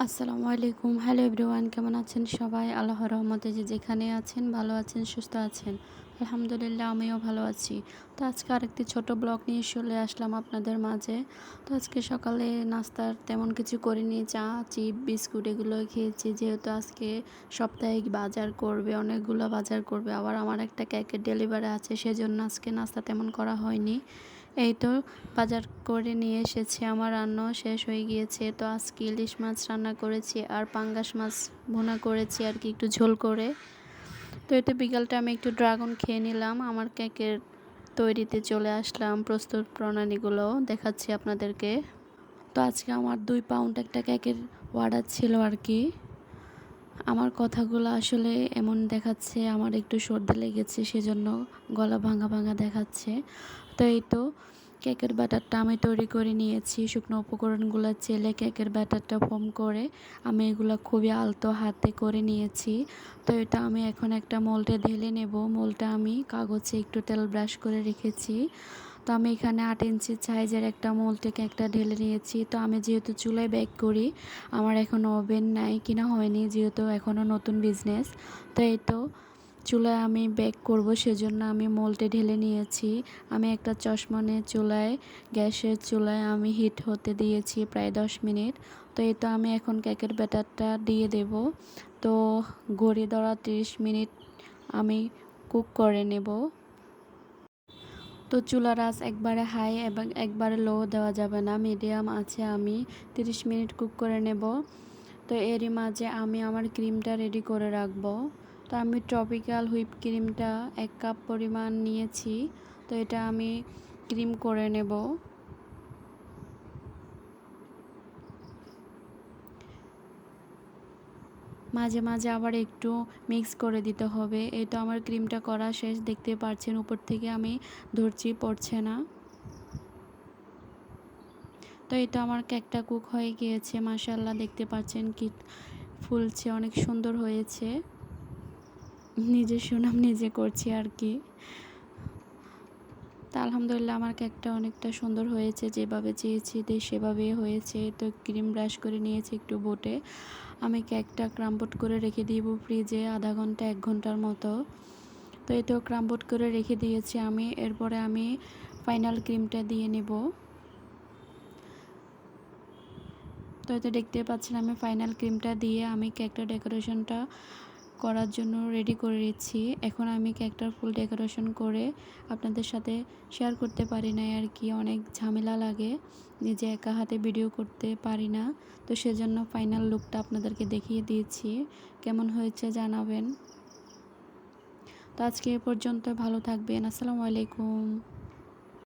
আসসালামু আলাইকুম। Hello everyone, কেমন আছেন সবাই? আল্লাহর রহমতে যে যেখানে আছেন ভালো আছেন, সুস্থ আছেন। আলহামদুলিল্লাহ, আমিও ভালো আছি। তো আজকে আরেকটি ছোট ব্লগ নিয়ে চলে আসলাম আপনাদের মাঝে। তো আজকে সকালে নাস্তার তেমন কিছু করিনি, চা চিপ বিস্কুট এগুলো খেয়েছি, যেহেতু আজকে সাপ্তাহিক বাজার করবে, অনেকগুলো বাজার করবে, আবার আমার একটা কেকের ডেলিভারি আছে, সেজন্য আজকে নাস্তা তেমন করা হয়নি। এই তো বাজার করে নিয়ে এসেছে, আমার রান্নাও শেষ হয়ে গিয়েছে। তো আজকে ইলিশ মাছ রান্না করেছি আর পাঙ্গাস মাছ ভুনা করেছি আর কি, একটু ঝোল করে। তো এতে বিকালটা আমি একটু ড্রাগন খেয়ে নিলাম। আমার কেকের তৈরিতে চলে আসলাম, প্রস্তুত প্রণালীগুলো দেখাচ্ছি আপনাদেরকে। তো আজকে আমার 2 পাউন্ড একটা কেকের অর্ডার ছিল আর কি। আমার কথাগুলো আসলে এমন দেখাচ্ছে, আমার একটু সর্দি লেগেছে, সেজন্য গলা ভাঙা ভাঙা দেখাচ্ছে। তো এই তো কেকের ব্যাটারটা আমি তৈরি করে নিয়েছি। শুকনো উপকরণগুলো চেলে কেকের ব্যাটারটা ফোম করে আমি এগুলো খুবই আলতো হাতে করে নিয়েছি। তো এটা আমি এখন একটা মোল্ডে ঢেলে নেব। মোল্ডটা আমি কাগজে একটু তেল ব্রাশ করে রেখেছি। তো আমি এখানে 8 ইঞ্চি সাইজের একটা মোল্ডে কেকটা ঢেলে নিয়েছি। তো আমি যেহেতু চুলায় বেক করি, আমার এখনও ওভেন নাই, কিনা হয়নি, যেহেতু এখনও নতুন বিজনেস। তো এই তো চুলায় আমি বেক করব, সেজন্য আমি মোল্ডে ঢেলে নিয়েছি। আমি একটা চশমানে চুলায়, গ্যাসের চুলায় আমি হিট হতে দিয়েছি প্রায় 10 মিনিট। তো এই তো আমি এখন কেকের ব্যাটারটা দিয়ে দেব। তো ঘড়ি ধরা 30 মিনিট আমি কুক করে নেব। তো চুলার আঁচ একবারে হাই এবং একবারে লো দেওয়া যাবে না, মিডিয়াম আছে আমি 30 মিনিট কুক করে নেব। তো এরই মাঝে আমি আমার ক্রিমটা রেডি করে রাখবো। তো আমি ট্রপিক্যাল হুইপ ক্রিমটা 1 কাপ পরিমাণ নিয়েছি। তো এটা আমি ক্রিম করে নেব। মাঝে মাঝে আবার একটু মিক্স করে দিতে হবে। এই তো আমার ক্রিমটা করা শেষ, দেখতে পাচ্ছেন উপর থেকে আমি ধরছি, পড়ছে না। তো এই তো আমার কেকটা কুক হয়ে গিয়েছে, মাশাআল্লাহ, দেখতে পাচ্ছেন কি ফুলছে, অনেক সুন্দর হয়েছে। নিজের সুনাম নিজে করছি আর কি। তা আলহামদুলিল্লাহ, আমার কেকটা অনেকটা সুন্দর হয়েছে, যেভাবে চেয়েছি সেভাবেই হয়েছে। তো ক্রিম ব্রাশ করে নিয়েছি একটু বোটে। আমি কেকটা ক্রাম্বট করে রেখে দিব ফ্রিজে আধা ঘন্টা 1 ঘন্টার মতো। তো এই তো ক্রাম্বট করে রেখে দিয়েছি আমি। এরপরে আমি ফাইনাল ক্রিমটা দিয়ে নেব। তো এই তো দেখতে পাচ্ছেন আমি ফাইনাল ক্রিমটা দিয়ে আমি কেকটা ডেকোরেশনটা করার জন্য রেডি করে নিচ্ছি। এখন আমি কেকটার ফুল ডেকোরেশন করে আপনাদের সাথে শেয়ার করতে পারি না আর কি, অনেক ঝামেলা লাগে, নিজে একা হাতে ভিডিও করতে পারি না। তো সেজন্য ফাইনাল লুকটা আপনাদেরকে দেখিয়ে দিয়েছি, কেমন হয়েছে জানাবেন। তো আজকে এ পর্যন্ত, ভালো থাকবেন। আসসালামু আলাইকুম।